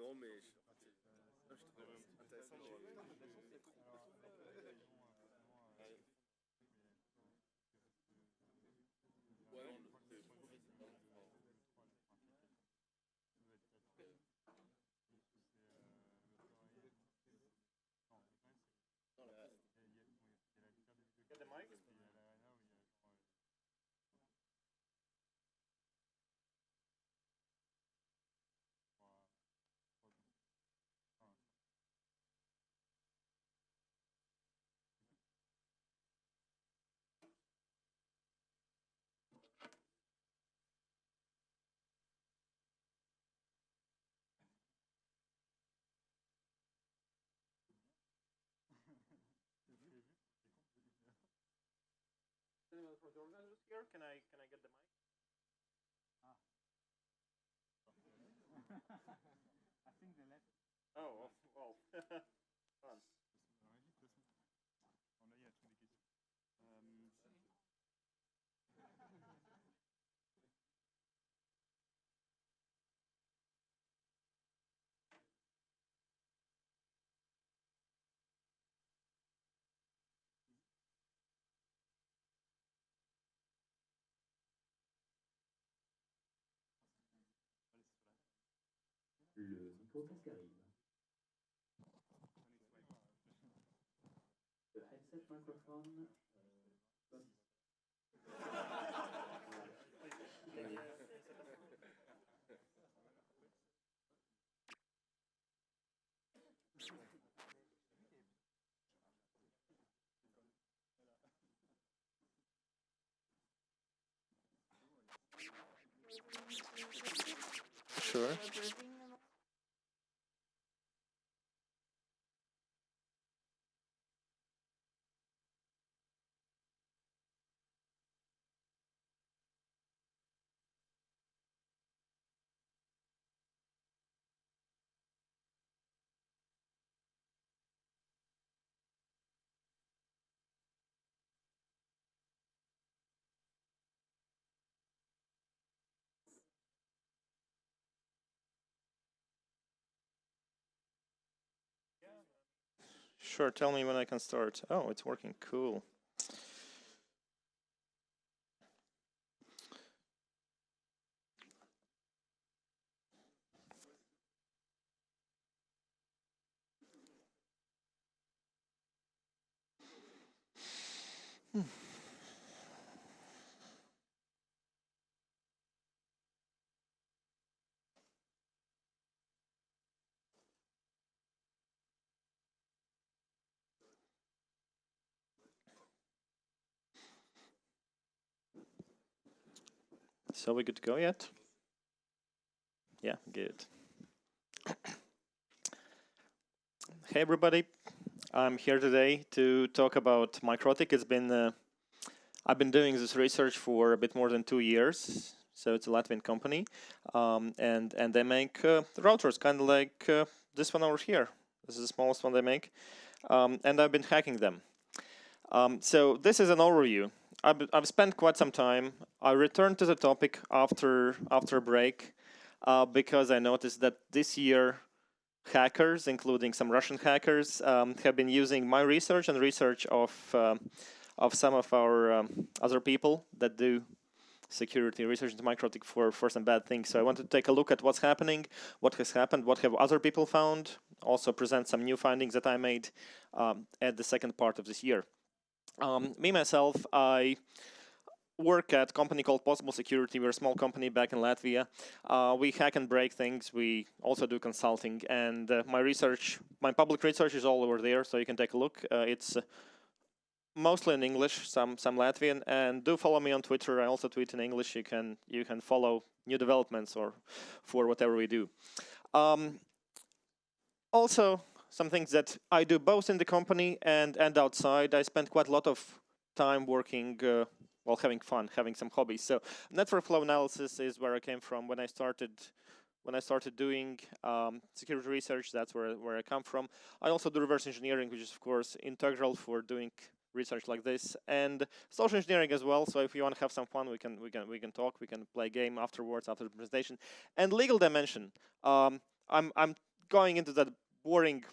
From the organizers here, can I get the mic? I think they left. Oh, well. Fun. Le micro-casque arrive. The headset microphone. Sure. Sure, tell me when I can start. Oh, it's working. Cool. So we good to go yet? Yeah, good. Hey everybody, I'm here today to talk about MikroTik. I've been doing this research for a bit more than 2 years. So it's a Latvian company, and they make routers, kind of like this one over here. This is the smallest one they make, and I've been hacking them. So this is an overview. I've spent quite some time. I returned to the topic after a break because I noticed that this year hackers, including some Russian hackers, have been using my research and research of some of our other people that do security research into MikroTik for some bad things. So I want to take a look at what's happening, what has happened, what have other people found, also present some new findings that I made at the second part of this year. Me, myself, I work at a company called Possible Security. We're a small company back in Latvia. We hack and break things. We also do consulting. And my public research is all over there, so you can take a look. It's mostly in English, some Latvian. And do follow me on Twitter. I also tweet in English. You can follow new developments or for whatever we do. Also, some things that I do both in the company and outside. I spend quite a lot of time working, having fun, having some hobbies. So network flow analysis is where I came from when I started doing security research. That's where I come from. I also do reverse engineering, which is of course integral for doing research like this, and social engineering as well. So if you want to have some fun, we can talk. We can play a game afterwards after the presentation. And legal dimension. I'm going into that boring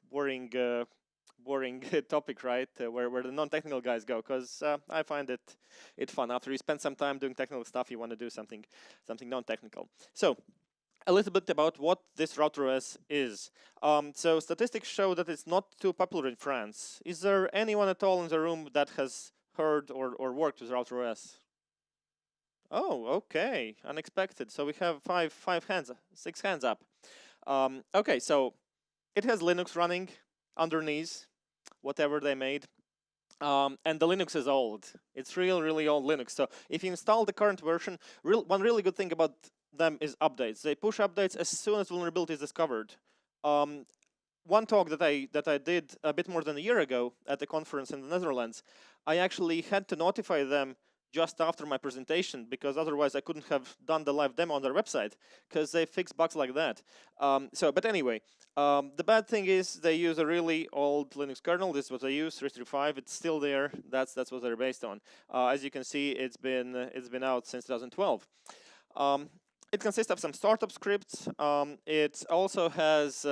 topic, right? Where the non-technical guys go, because I find it fun. After you spend some time doing technical stuff, you want to do something non-technical. So a little bit about what this router OS is. So statistics show that it's not too popular in France. Is there anyone at all in the room that has heard or worked with router OS? Oh, okay, unexpected. So we have six hands up. Okay, so it has Linux running underneath, whatever they made. And the Linux is old. It's really old Linux. So if you install the current version, one really good thing about them is updates. They push updates as soon as vulnerability is discovered. One talk that I did a bit more than a year ago at a conference in the Netherlands, I actually had to notify them just after my presentation, because otherwise I couldn't have done the live demo on their website, because they fix bugs like that. But anyway, the bad thing is they use a really old Linux kernel. This is what they use, 3.3.5. It's still there. That's what they're based on. As you can see, it's been out since 2012. It consists of some startup scripts. It also has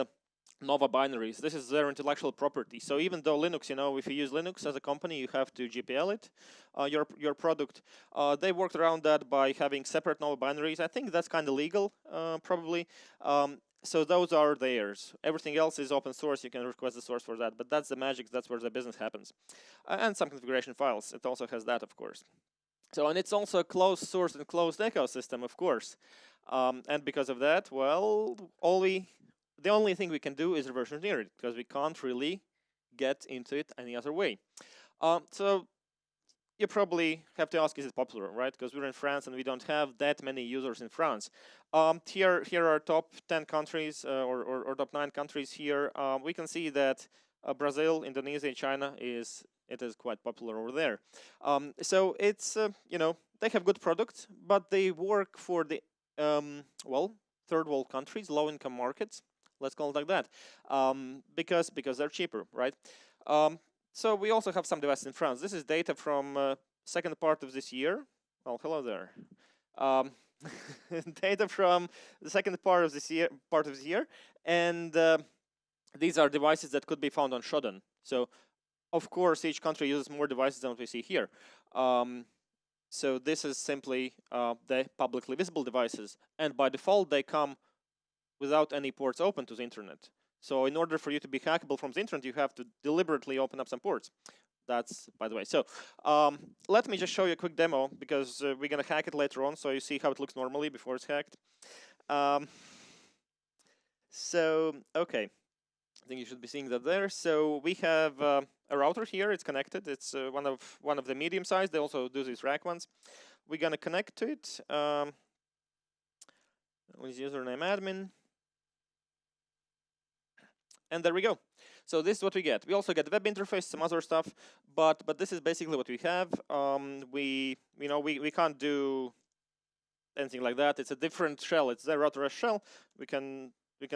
Nova binaries. This is their intellectual property. So even though Linux, if you use Linux as a company, you have to GPL it, your product. They worked around that by having separate Nova binaries. I think that's kind of legal, probably. So those are theirs. Everything else is open source. You can request the source for that. But that's the magic. That's where the business happens. And some configuration files. It also has that, of course. So, and it's also a closed source and closed ecosystem, of course. And because of that, well, the only thing we can do is reverse engineer it, because we can't really get into it any other way. So you probably have to ask, is it popular, right? Because we're in France and we don't have that many users in France. Here are top 10 countries or top 9 countries here. We can see that Brazil, Indonesia, China is quite popular over there. So it's they have good products, but they work for the third world countries, low income markets. Let's call it like that, because they're cheaper, right? So we also have some devices in France. This is data from second part of this year. Well, hello there. Data from the second part of this year, and these are devices that could be found on Shodan. So, of course, each country uses more devices than what we see here. So this is simply the publicly visible devices, and by default they come without any ports open to the internet. So in order for you to be hackable from the internet, you have to deliberately open up some ports. That's by the way. So let me just show you a quick demo, because we're gonna hack it later on, so you see how it looks normally before it's hacked. So okay, I think you should be seeing that there. So we have a router here. It's connected. It's one of the medium size. They also do these rack ones. We're gonna connect to it with username admin. And there we go. So this is what we get. We also get the web interface, some other stuff, but this is basically what we have. We can't do anything like that. It's a different shell. It's the router shell. We can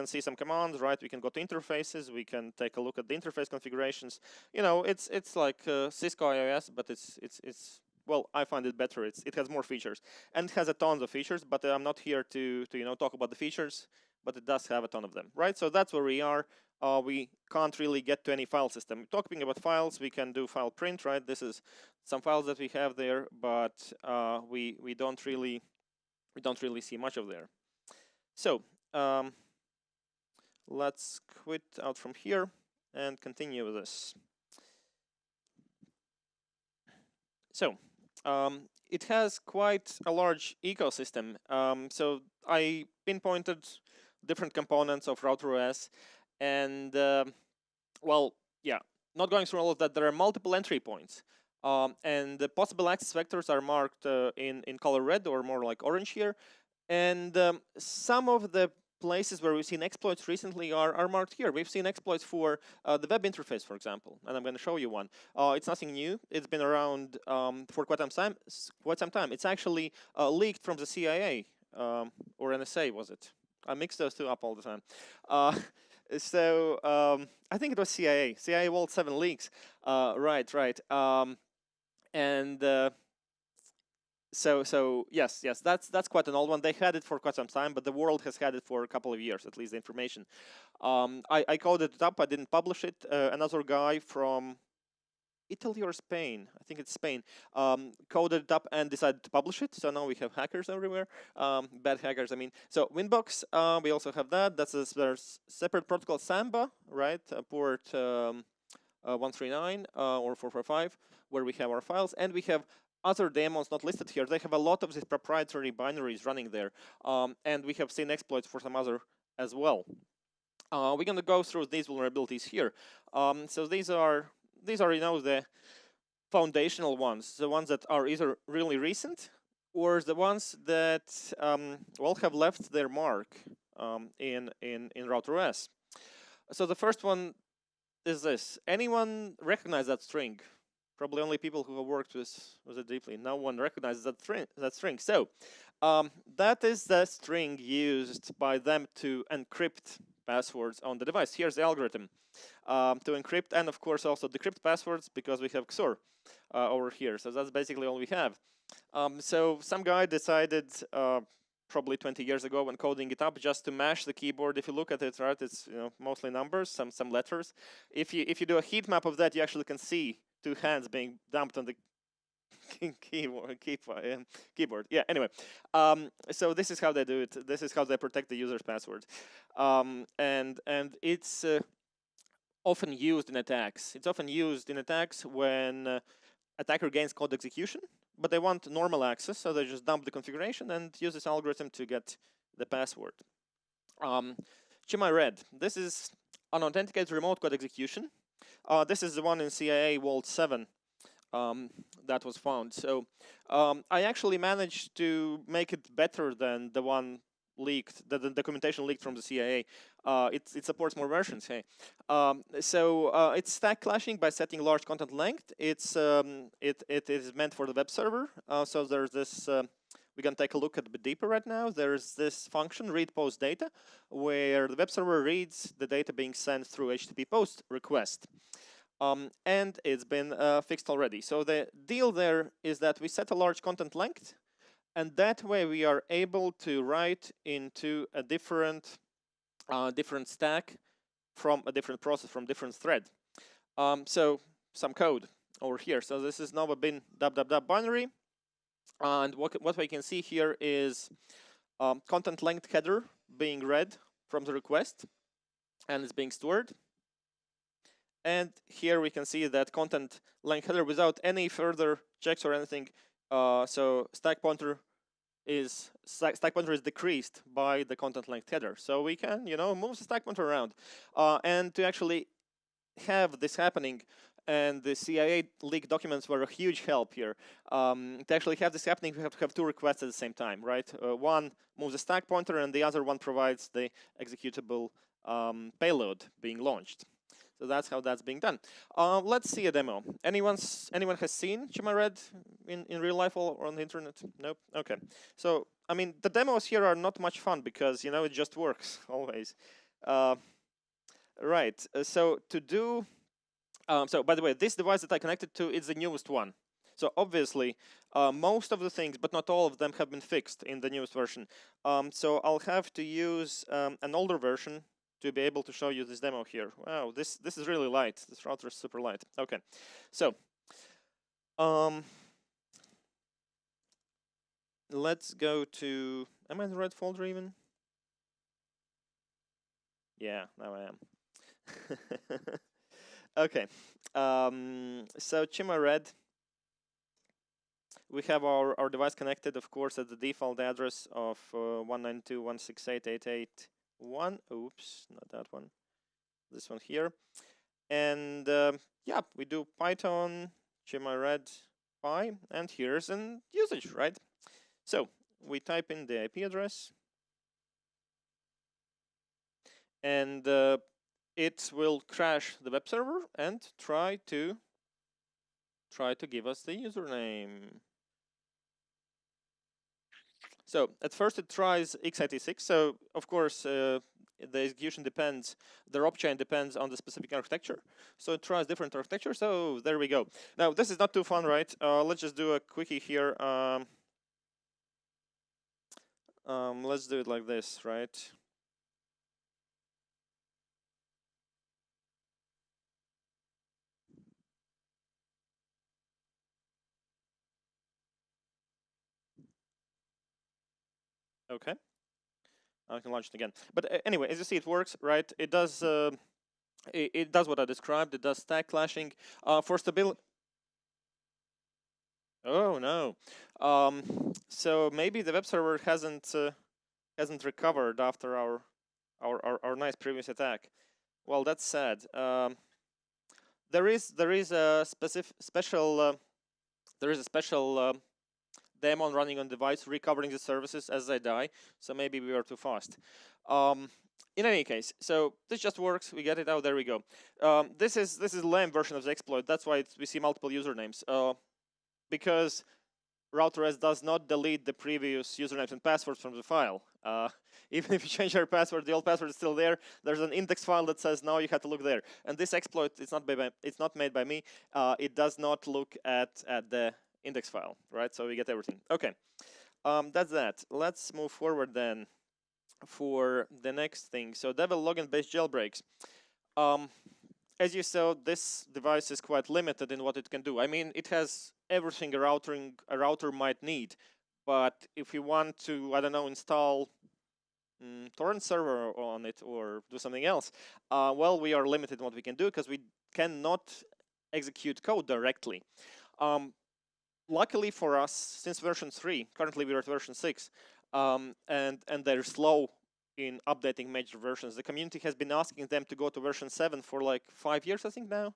see some commands, right? We can go to interfaces. We can take a look at the interface configurations. It's like Cisco IIS, but it's well, I find it better. It has more features, and it has a ton of features. But I'm not here to talk about the features. But it does have a ton of them, right? So that's where we are. We can't really get to any file system. Talking about files, we can do file print, right? This is some files that we have there, but we don't really see much of there. So let's quit out from here and continue with this. So it has quite a large ecosystem. So I pinpointed different components of router OS. And well, yeah, not going through all of that. There are multiple entry points, and the possible access vectors are marked in color red, or more like orange here. And some of the places where we've seen exploits recently are marked here. We've seen exploits for the web interface, for example, and I'm going to show you one. It's nothing new. It's been around for quite some time. It's actually leaked from the CIA or NSA, was it? I mix those two up all the time. So I think it was CIA Vault 7 leaks. Right. And Yes, that's quite an old one. They had it for quite some time, but the world has had it for a couple of years, at least the information. I coded it up. I didn't publish it. Another guy from Italy or Spain, I think it's Spain, coded it up and decided to publish it. So now we have hackers everywhere, bad hackers, I mean. So Winbox, we also have that. There's separate protocol Samba, right? Port 139 or 445, where we have our files, and we have other daemons not listed here. They have a lot of these proprietary binaries running there, and we have seen exploits for some other as well. We're going to go through these vulnerabilities here. So these are the foundational ones, the ones that are either really recent or the ones that have left their mark in RouterOS. So the first one is this. Anyone recognize that string? Probably only people who have worked with it deeply. No one recognizes that string. So that is the string used by them to encrypt passwords on the device. Here's the algorithm to encrypt and, of course, also decrypt passwords because we have XOR over here. So that's basically all we have. So some guy decided probably 20 years ago when coding it up just to mash the keyboard. If you look at it, right, it's mostly numbers, some letters. If you do a heat map of that, you actually can see two hands being dumped on the keyboard. Yeah, anyway, so this is how they do it. This is how they protect the user's password. And it's often used in attacks. It's often used in attacks when attacker gains code execution, but they want normal access, so they just dump the configuration and use this algorithm to get the password. Red. This is unauthenticated remote code execution. This is the one in CIA Vault 7 that was found. So I actually managed to make it better than the one leaked, the documentation leaked from the CIA. It supports more versions. Hey, it's stack clashing by setting large content length. It is meant for the web server. So there's this. We can take a look a bit deeper right now. There's this function read post data, where the web server reads the data being sent through HTTP post request. And it's been fixed already. So the deal there is that we set a large content length, and that way we are able to write into a different stack from a different process, from different thread. So some code over here. So this is now a bin dub binary, and what we can see here is content length header being read from the request, and it's being stored. And here we can see that content length header without any further checks or anything. So stack pointer is decreased by the content length header. So we can, move the stack pointer around. And to actually have this happening, and the CIA leaked documents were a huge help here. To actually have this happening, we have to have two requests at the same time, right? One moves the stack pointer, and the other one provides the executable payload being launched. So that's how that's being done. Let's see a demo. Anyone has seen Red in real life or on the internet? Nope. Okay. So I mean, the demos here are not much fun because it just works always. Right. So to do. So by the way, this device that I connected to is the newest one. So obviously, most of the things, but not all of them, have been fixed in the newest version. So I'll have to use an older version to be able to show you this demo here. Wow, this is really light. This router is super light. Okay, so let's go to. Am I in the right folder even? Yeah, now I am. Okay, so Red. We have our device connected, of course, at the default address of 192.168.88.1. Oops, not that one. This one here. And yeah, we do Python, Red Py, and here's an usage, right? So we type in the IP address, and it will crash the web server and try to give us the username. So at first it tries x86. So of course the execution depends, the ROP chain depends on the specific architecture. So it tries different architecture. So there we go. Now this is not too fun, right? Let's just do a quickie here. let's do it like this, right? Okay. I can launch it again. But anyway, as you see, it works, right? It does. It does what I described. It does stack clashing. For stability. Oh no. So maybe the web server hasn't recovered after our nice previous attack. Well, that's sad. There is a special daemon running on device recovering the services as they die. So maybe we were too fast. In any case, so this just works. We get it out. There we go. This is a lame version of the exploit. That's why we see multiple usernames. Because router_s does not delete the previous usernames and passwords from the file. Even if you change your password, the old password is still there. There's an index file that says now you have to look there. And this exploit, it's not made by me. It does not look at the index file, right? So we get everything. Okay, that's that. Let's move forward then for the next thing. So devil login based jailbreaks. As you saw, this device is quite limited in what it can do. I mean, it has everything a router might need, but if you want to, I don't know, install torrent server on it or do something else, well, we are limited in what we can do because we cannot execute code directly. Luckily for us, since version 3, currently we're at version 6, and they're slow in updating major versions. The community has been asking them to go to version 7 for like 5 years, I think now,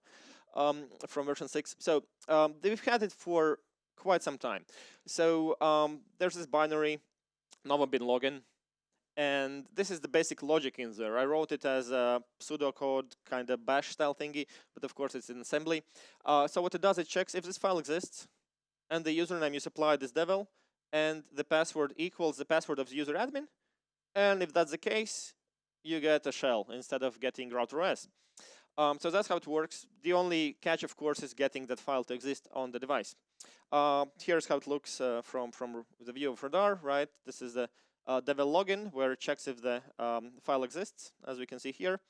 from version 6. So they've had it for quite some time. So there's this binary, Nova bin login, and this is the basic logic in there. I wrote it as a pseudocode kind of bash style thingy, but of course it's in assembly. So what it does, it checks if this file exists, and the username you supplied is devil, and the password equals the password of the user admin. And if that's the case, you get a shell instead of getting router_s. So that's how it works. The only catch, of course, is getting that file to exist on the device. Here's how it looks from the view of radar, right? This is the devil login, where it checks if the file exists, as we can see here.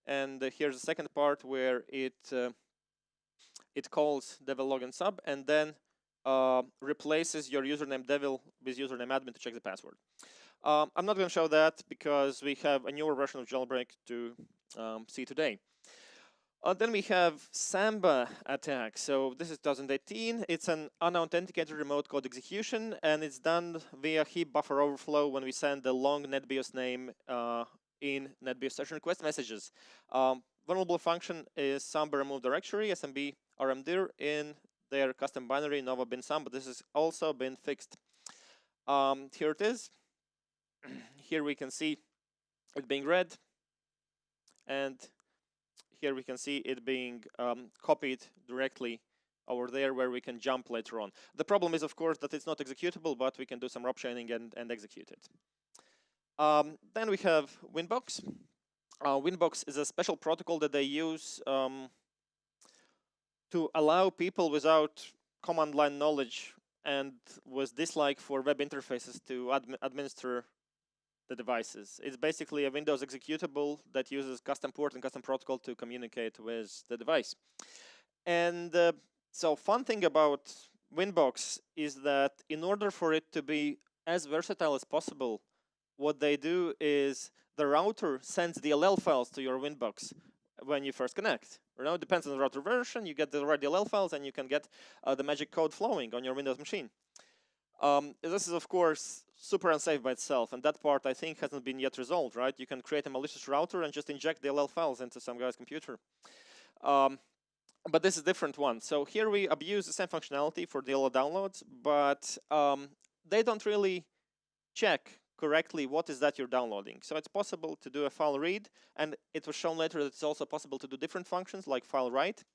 And here's the second part where it calls devil login sub and then replaces your username devil with username admin to check the password. I'm not going to show that because we have a newer version of Jailbreak to see today. Then we have Samba attack. So this is 2018. It's an unauthenticated remote code execution, and it's done via heap buffer overflow when we send the long NetBIOS name in NetBIOS session request messages. Vulnerable function is Samba remove directory, SMB rmdir in their custom binary Nova bin Samba. This has also been fixed. Here it is. Here we can see it being read, and here we can see it being copied directly over there where we can jump later on. The problem is, of course, that it's not executable, but we can do some rob chaining and execute it. Then we have Winbox. Winbox is a special protocol that they use to allow people without command line knowledge and with dislike for web interfaces to administer the devices. It's basically a Windows executable that uses custom port and custom protocol to communicate with the device. And so fun thing about Winbox is that in order for it to be as versatile as possible, what they do is the router sends DLL files to your Winbox when you first connect. You know, it depends on the router version, you get the right DLL files and you can get the magic code flowing on your Windows machine. This is, of course, super unsafe by itself, and that part, I think, hasn't been yet resolved, right? You can create a malicious router and just inject DLL files into some guy's computer. But this is a different one. So here we abuse the same functionality for DLL downloads, but they don't really check correctly what is that you're downloading. So it's possible to do a file read, and it was shown later that it's also possible to do different functions like file write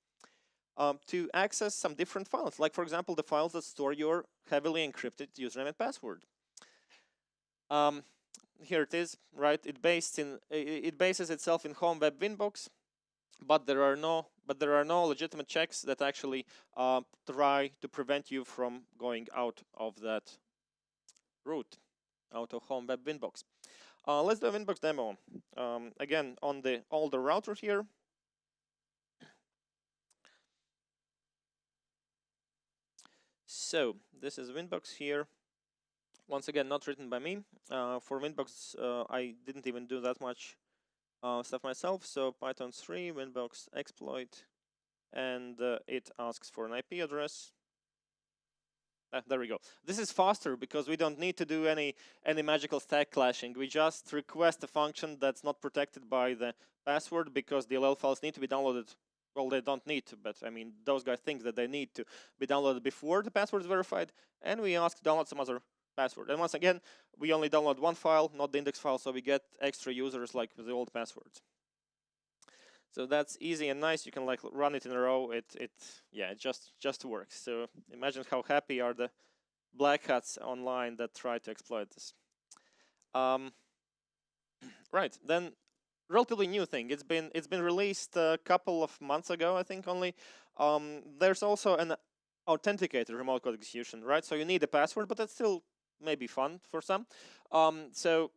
to access some different files, like, for example, the files that store your heavily encrypted username and password. Here it is, right? It bases itself in home web Winbox, but there are no legitimate checks that actually try to prevent you from going out of that route. out of home web Winbox. Let's do a Winbox demo. Again, on the older router here. So this is Winbox here. Once again, not written by me. For Winbox, I didn't even do that much stuff myself. So Python 3, Winbox exploit, and it asks for an IP address. There we go. This is faster because we don't need to do any magical stack clashing. We just request a function that's not protected by the password because the DLL files need to be downloaded. Well, they don't need to, but I mean, those guys think that they need to be downloaded before the password is verified, and we ask to download some other password. And once again, we only download one file, not the index file, so we get extra users like with the old passwords. So that's easy and nice. You can like run it in a row. It just works. So imagine how happy are the black hats online that try to exploit this. Right, then relatively new thing. It's been released a couple of months ago, I think only. There's also an authenticated remote code execution, right? So you need a password, but that's still maybe fun for some. So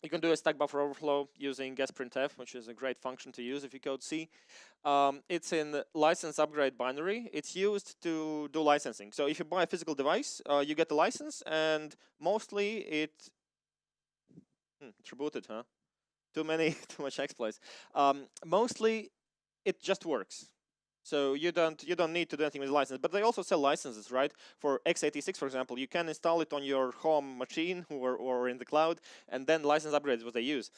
you can do a stack buffer overflow using sprintf, which is a great function to use if you code C. It's in license upgrade binary. It's used to do licensing. So if you buy a physical device, you get the license, and mostly it's rebooted, huh? Too much exploits. Mostly it just works. So you don't need to do anything with the license, but they also sell licenses, right? For x86, for example, you can install it on your home machine or in the cloud, and then license upgrade is what they use.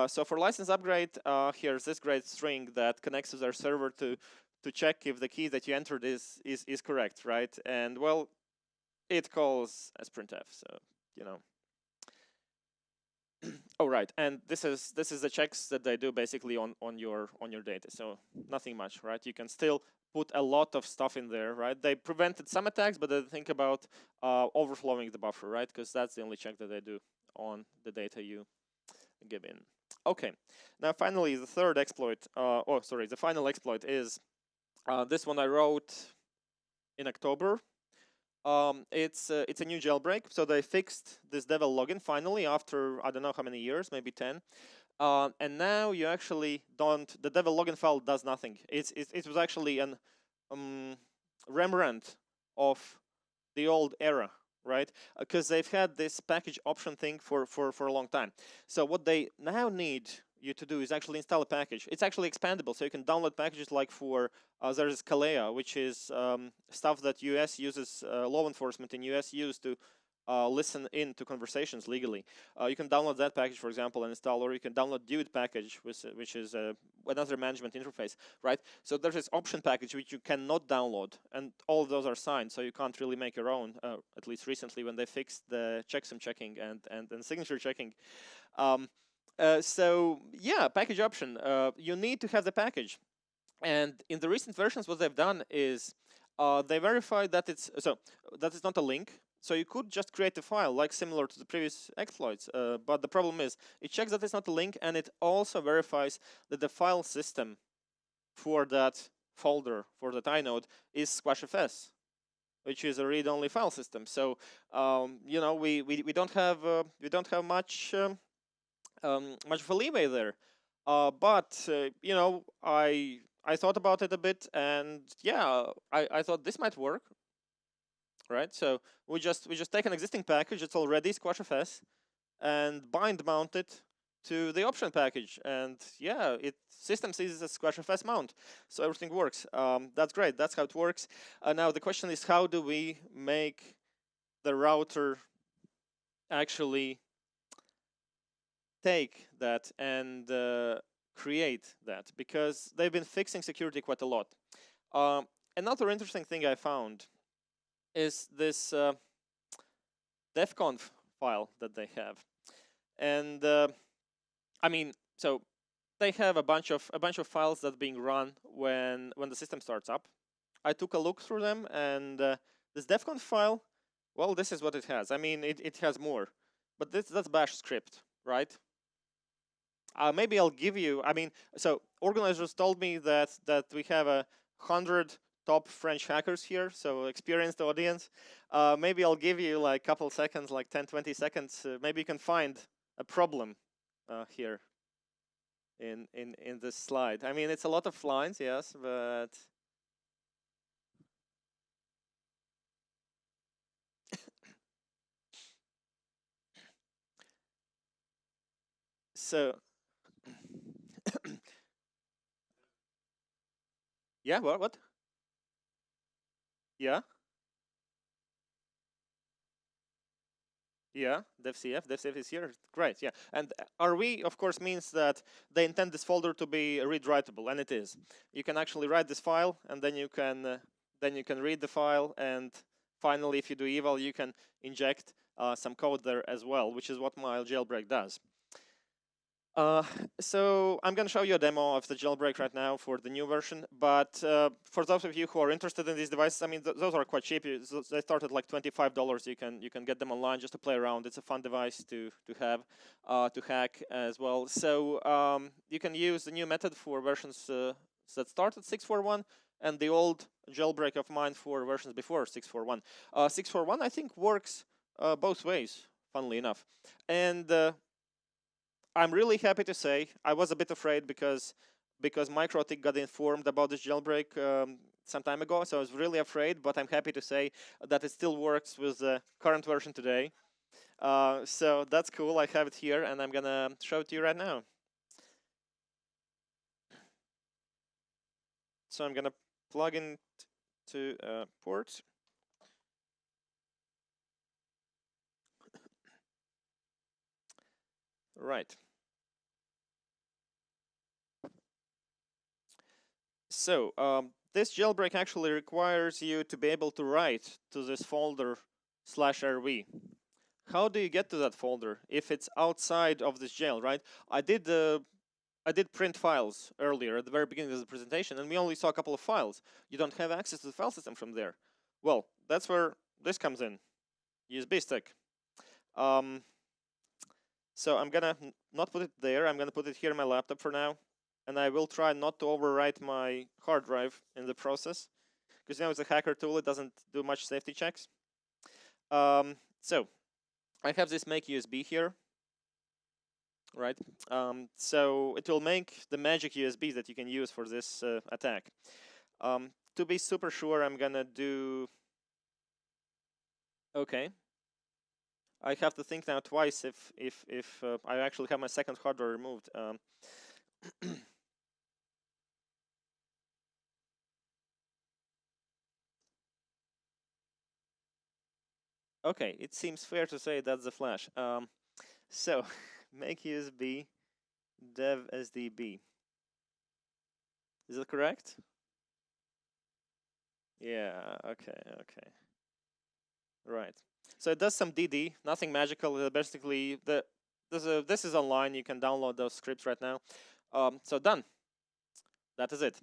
So for license upgrade, here's this great string that connects to their server to check if the key that you entered is correct, right? And well, it calls sprintf, so you know. Oh right, and this is the checks that they do basically on your data. So nothing much, right? You can still put a lot of stuff in there, right? They prevented some attacks, but they think about overflowing the buffer, right? Because that's the only check that they do on the data you give in. Okay, now finally the third exploit. The final exploit is this one I wrote in October. It's a new jailbreak, so they fixed this devel login finally after I don't know how many years, maybe 10. And now you actually don't. The devel login file does nothing. It was actually an remnant of the old era, right? Because they've had this package option thing for a long time. So what they now need you to do is actually install a package. It's actually expandable, so you can download packages like for there's Kalea, which is stuff that US uses, law enforcement in US use to listen in to conversations legally. You can download that package, for example, and install, or you can download Duet package, which is another management interface, right? So there's this option package which you cannot download, and all of those are signed, so you can't really make your own. At least recently, when they fixed the checksum checking and signature checking. So yeah, package option. You need to have the package, and in the recent versions, what they've done is they verified that it's not a link. So you could just create a file like similar to the previous exploits, but the problem is it checks that it's not a link, and it also verifies that the file system for that folder, for that inode, is squashfs, which is a read-only file system. So you know, we don't have much much of a leeway there. But you know, I thought about it a bit, and yeah, I thought this might work, right? So we just take an existing package that's already squashfs and bind mount it to the option package, and yeah, system sees it as squashfs mount, so everything works. That's great. That's how it works. Now the question is, how do we make the router actually take that and create that? Because they've been fixing security quite a lot. Another interesting thing I found is this defconf file that they have, and I mean, so they have a bunch of files that are being run when the system starts up. I took a look through them, and this defconf file, well, this is what it has. I mean, it has more, but that's bash script, right? Maybe I'll give you. I mean, so organizers told me that we have 100 top French hackers here, so experienced audience. Maybe I'll give you like a couple seconds, like 10, 20 seconds. Maybe you can find a problem here in this slide. I mean, it's a lot of lines, yes, but so yeah, what? Yeah. Yeah, devcf is here. Great, yeah. And RV, of course, means that they intend this folder to be read-writable, and it is. You can actually write this file, and then you can read the file, and finally, if you do eval, you can inject some code there as well, which is what my jailbreak does. So I'm going to show you a demo of the jailbreak right now for the new version, but for those of you who are interested in these devices, I mean, those are quite cheap. They start at like $25. You can get them online just to play around. It's a fun device to have, to hack as well. So you can use the new method for versions that start at 6.4.1 and the old jailbreak of mine for versions before 6.4.1. 6.4.1 I think works both ways, funnily enough. And I'm really happy to say I was a bit afraid because MikroTik got informed about this jailbreak some time ago, so I was really afraid, but I'm happy to say that it still works with the current version today. So that's cool. I have it here, and I'm gonna show it to you right now. So I'm gonna plug in to a port. Right. So this jailbreak actually requires you to be able to write to this folder /rv. How do you get to that folder if it's outside of this jail, right? I did print files earlier at the very beginning of the presentation, and we only saw a couple of files. You don't have access to the file system from there. Well, that's where this comes in, USB stick. So I'm gonna not put it there. I'm gonna put it here in my laptop for now, and I will try not to overwrite my hard drive in the process, because it's a hacker tool. It doesn't do much safety checks. So I have this make USB here, right? So it will make the magic USB that you can use for this attack. To be super sure, I'm gonna do. Okay. I have to think now twice if I actually have my second hard drive removed. Okay, it seems fair to say that's the flash. So make USB dev sdb. Is that correct? Yeah. Okay. Okay. Right. So it does some DD, nothing magical. Basically, this is online. You can download those scripts right now. So done. That is it.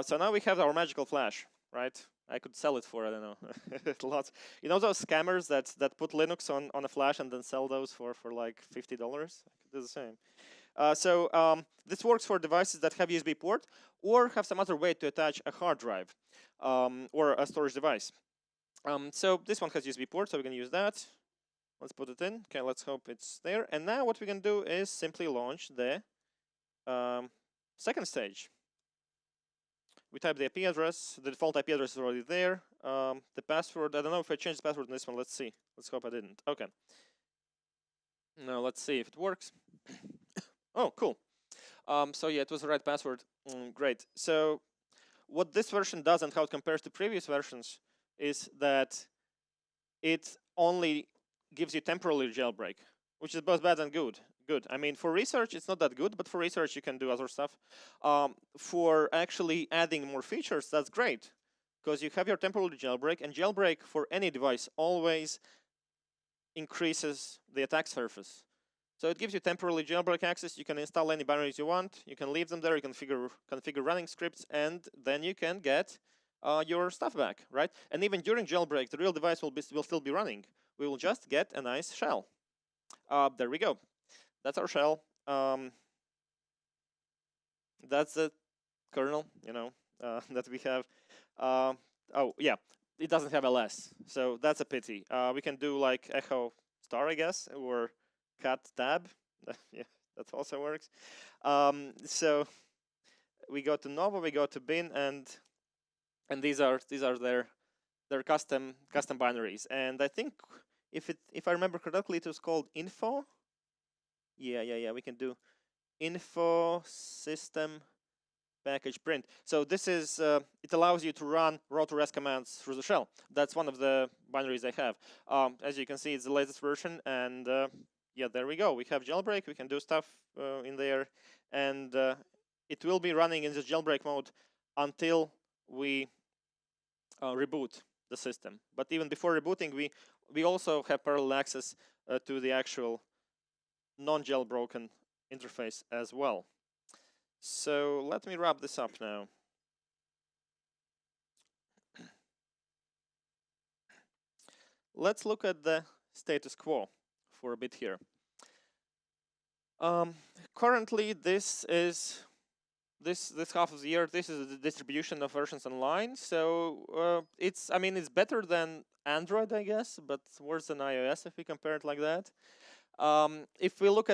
So now we have our magical flash, right? I could sell it for, I don't know, lots. You know those scammers that put Linux on a flash and then sell those for like $50? I could do the same. So this works for devices that have USB port or have some other way to attach a hard drive or a storage device. So this one has USB port, so we can use that. Let's put it in. Okay, let's hope it's there. And now what we can do is simply launch the second stage. We type the IP address. The default IP address is already there. The password, I don't know if I changed the password in this one. Let's see. Let's hope I didn't. Okay. Now let's see if it works. Oh, cool. So yeah, it was the right password. Great. So what this version does and how it compares to previous versions is that it only gives you temporary jailbreak, which is both bad and good. I mean, for research, it's not that good, but for research, you can do other stuff. For actually adding more features, that's great, because you have your temporary jailbreak, and jailbreak for any device always increases the attack surface. So it gives you temporary jailbreak access. You can install any binaries you want. You can leave them there. You can configure running scripts, and then you can get your stuff back, right? And even during jailbreak, the real device will still be running. We will just get a nice shell. There we go. That's our shell. That's the kernel, that we have. Oh yeah, it doesn't have ls, so that's a pity. We can do like echo star, I guess, or cat tab. Yeah, that also works. So we go to Nova, we go to bin, and these are their custom binaries. And I think if I remember correctly, it was called info. Yeah. We can do info system package print. So this is it allows you to run raw to rest commands through the shell. That's one of the binaries I have. As you can see, it's the latest version, and yeah, there we go. We have jailbreak. We can do stuff in there, and it will be running in this jailbreak mode until we reboot the system. But even before rebooting, we also have parallel access to the actual non-jailbroken interface as well. So let me wrap this up now. Let's look at the status quo for a bit here. Currently, this half of the year, this is the distribution of versions online. So it's better than Android, I guess, but worse than iOS if we compare it like that. If we look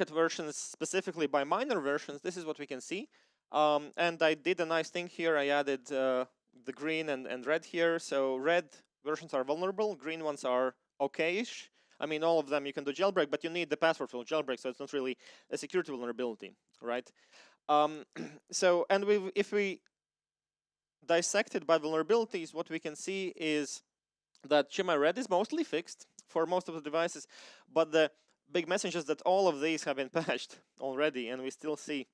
at versions specifically by minor versions, this is what we can see. And I did a nice thing here. I added the green and red here. So red versions are vulnerable. Green ones are okay-ish. I mean, all of them you can do jailbreak, but you need the password for jailbreak, so it's not really a security vulnerability, right? So, and if we dissect it by vulnerabilities, what we can see is that Shima Red is mostly fixed for most of the devices, but the big message is that all of these have been patched already, and we still see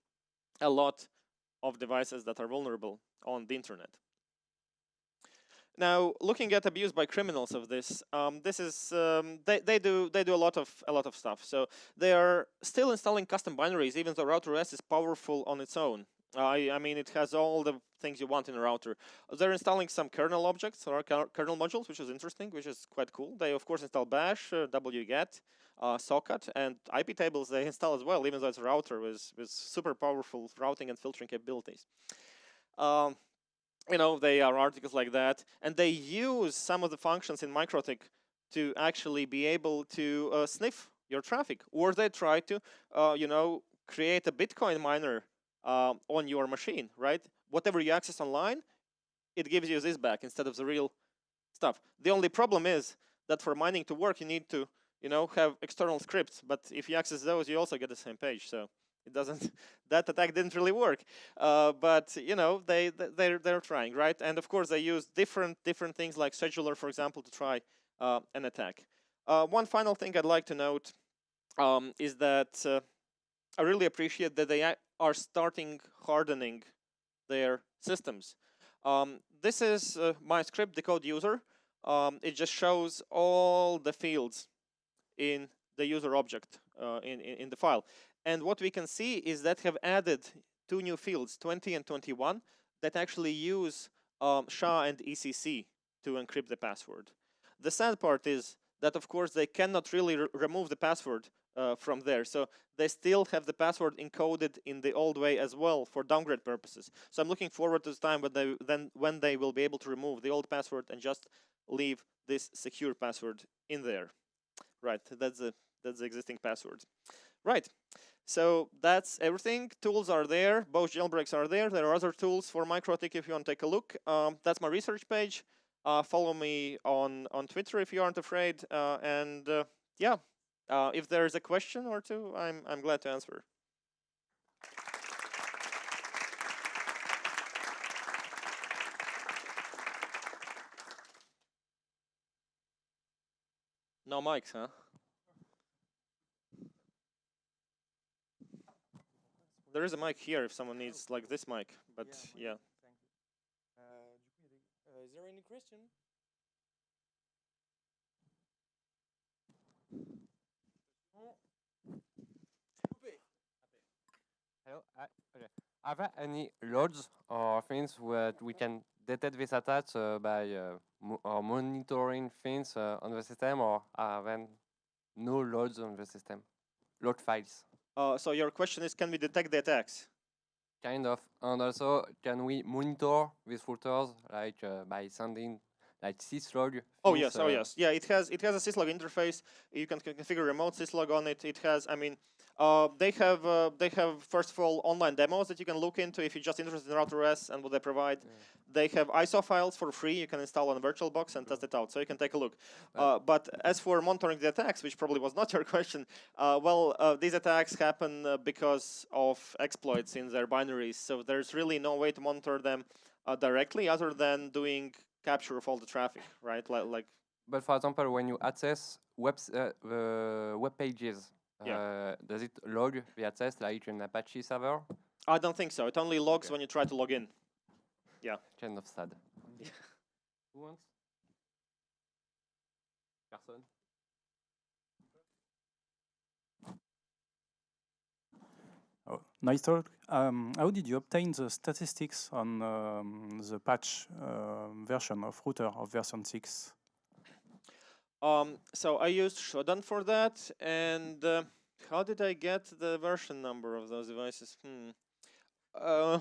a lot of devices that are vulnerable on the internet. Now, looking at abuse by criminals of this, this is they do a lot of stuff. So they are still installing custom binaries, even though router S is powerful on its own. I mean, it has all the things you want in a router. They're installing some kernel objects or kernel modules, which is interesting, which is quite cool. They of course install bash, wget, socket, and IP tables they install as well, even though it's a router with super powerful routing and filtering capabilities. You know, they are articles like that, and they use some of the functions in MikroTik to actually be able to sniff your traffic, or they try to, you know, create a Bitcoin miner on your machine, right? Whatever you access online, it gives you this back instead of the real stuff. The only problem is that for mining to work, you need to, you know, have external scripts. But if you access those, you also get the same page. So it doesn't. That attack didn't really work. But you know, they're trying, right? And of course, they use different things like scheduler, for example, to try an attack. One final thing I'd like to note is that I really appreciate that they are starting hardening their systems. This is my script, the code user. It just shows all the fields in the user object in the file. And what we can see is that have added 2 new fields, 20 and 21, that actually use SHA and ECC to encrypt the password. The sad part is that, of course, they cannot really remove the password from there. So they still have the password encoded in the old way as well for downgrade purposes. So I'm looking forward to the time when they will be able to remove the old password and just leave this secure password in there. Right, that's the existing password. Right, so that's everything. Tools are there, both jailbreaks are there. There are other tools for MikroTik if you want to take a look. That's my research page. Follow me on Twitter if you aren't afraid. And yeah, if there's a question or two, I'm glad to answer. No mics, huh? There is a mic here if someone needs like this mic, but yeah. Thank you. Is there any question? Hello. Okay. Are there any loads or things where we can detect this attack by monitoring things on the system, or are there no loads on the system? Load files. So your question is, can we detect the attacks? kind of. And also, can we monitor these routers like by sending like syslog? Oh things, yes, oh yes, yeah. It has a syslog interface. You can configure remote syslog on it. It has, I mean, they have first of all online demos that you can look into if you're just interested in RouterOS and what they provide. Yeah. They have ISO files for free. You can install on VirtualBox and test it out, so you can take a look. Right. But as for monitoring the attacks, which probably was not your question, these attacks happen because of exploits in their binaries. So there's really no way to monitor them directly other than doing capture of all the traffic, right? Like But for example, when you access the web pages, does it log the access like an Apache server? I don't think so. It only logs Okay. when you try to log in. Yeah. Kind of sad. Who wants? Person? Oh, nice talk. How did you obtain the statistics on the patch version of router of version 6? So I used Shodan for that, and how did I get the version number of those devices? Uh,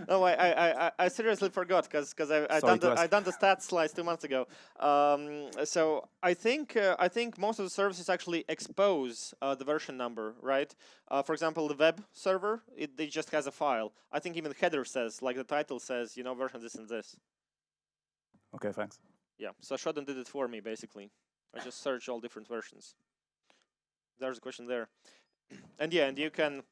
no, I seriously forgot because I done the stats slides 2 months ago. So I think most of the services actually expose the version number, right? For example, the web server it just has a file. I think even the header says, like the title says, you know, version this and this. Okay, thanks. Yeah, so Shodan did it for me basically. I just search all different versions. There's a question there, and yeah, and you can.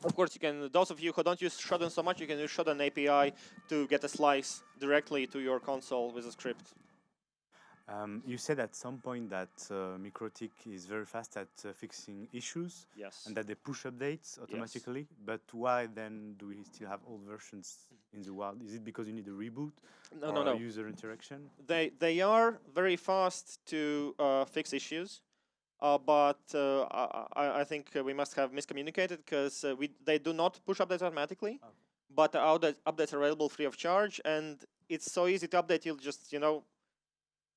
Of course, you can. Those of you who don't use Shodan so much, you can use Shodan API to get a slice directly to your console with a script. You said at some point that MikroTik is very fast at fixing issues, Yes. and that they push updates automatically. Yes. But why then do we still have old versions in the wild? Is it because you need a reboot or user interaction? They are very fast to fix issues. But I think we must have miscommunicated because they do not push updates automatically, but the updates are available free of charge, and it's so easy to update. You'll just, you know,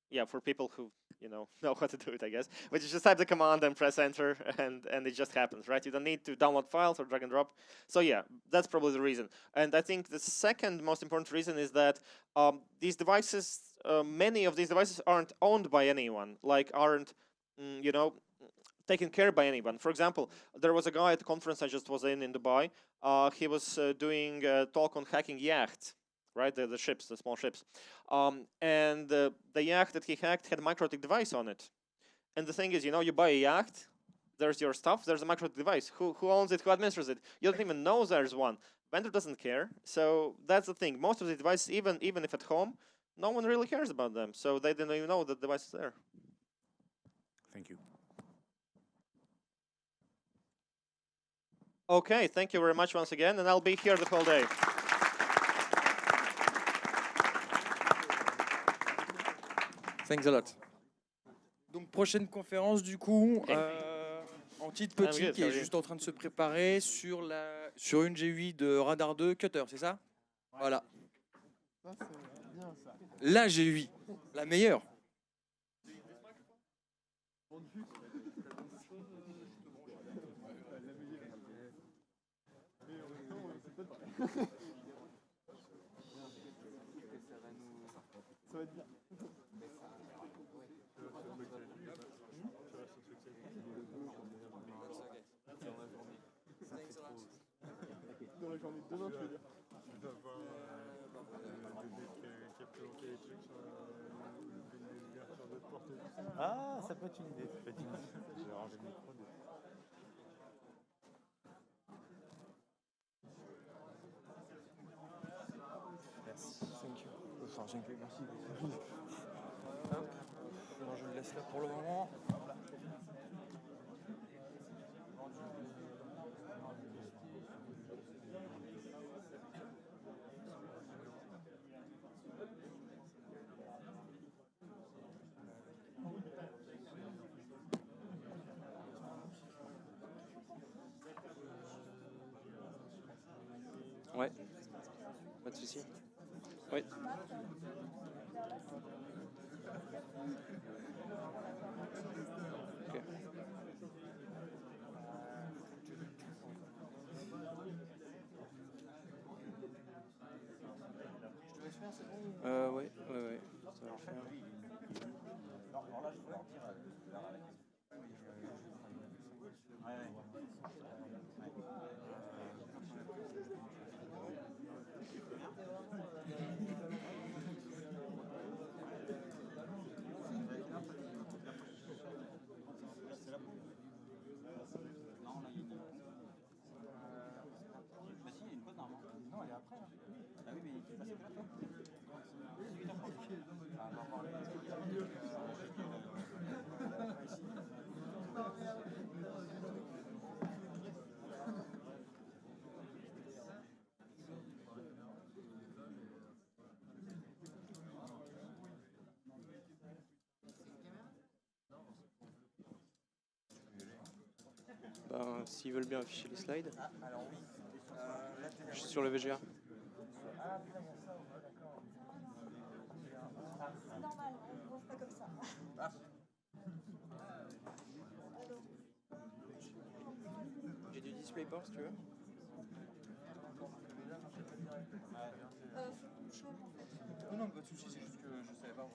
yeah, for people who, you know how to do it, I guess. But you just type the command and press enter, and it just happens, right? You don't need to download files or drag and drop. So yeah, that's probably the reason. And I think the second most important reason is that these devices, many of these devices aren't owned by anyone, like aren't you know, taken care by anyone. For example, there was a guy at the conference I just was in Dubai. He was doing a talk on hacking yachts, right? The ships, the small ships. And the yacht that he hacked had a MikroTik device on it. And the thing is, you know, you buy a yacht, there's your stuff, there's a MikroTik device. Who owns it? Who administers it? You don't even know there's one. Vendor doesn't care. So that's the thing. Most of the devices, even if at home, no one really cares about them. So they didn't even know the device is there. Thank you. Okay, thank you very much once again, and I'll be here the whole day. Thanks a lot. Donc prochaine conférence du coup, Untitled qui est juste en train de se préparer sur une G8 de Radar 2 Cutter, c'est ça? Voilà. Ça, c'est bien, ça. La G8, la meilleure. Ça va être bien. Dans la journée de demain, tu veux dire? Tu vas voir le bébé qui a planqué les trucs sur l'ouverture de porte. Ah, ça peut être une idée. Je vais ranger le micro. Merci. Thank you. Enfin, thank you, merci. Hop. Alors, je le laisse là pour le moment. Ouais, pas de souci. Oui. Ok. Ça va leur faire. Ben, s'ils veulent bien afficher les slides. Je suis sur le VGA. C'est normal, on ne pense pas comme ça. J'ai du DisplayPort si tu veux. Faut qu'on change en fait. Non, pas de soucis, c'est juste que je savais pas.